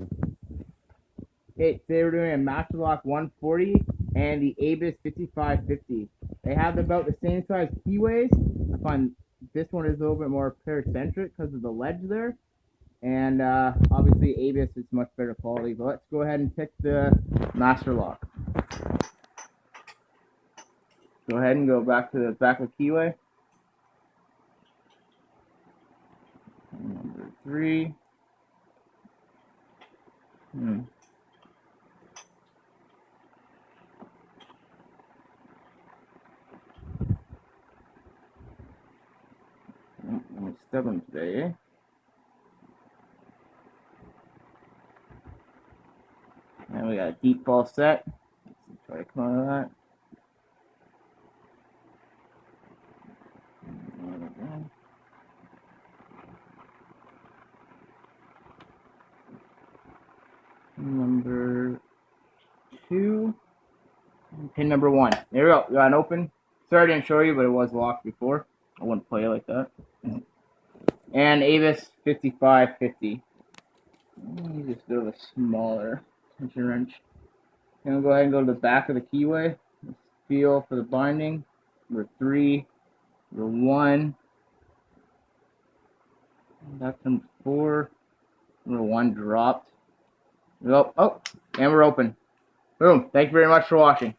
Okay, today we're doing a Master Lock 140 and the Abus 5550. They have about the same size keyways. I find this one is a little bit more paracentric because of the ledge there. And obviously Abus is much better quality. But let's go ahead and pick the Master Lock. Go ahead and go back to the back of the keyway. Number 3. I'm stubborn today, eh? And we got a deep ball set. Let's try to come out of that. Number 2. Pin number 1. There we go. We got an open. Sorry I didn't show you, but it was locked before. I wouldn't play it like that. And Abus 5550. Use this bit of a smaller tension wrench. And we'll go ahead and go to the back of the keyway. Let's feel for the binding. Number 3. Number 1. That's number 4. Number 1 dropped. Oh, and we're open. Boom. Thank you very much for watching.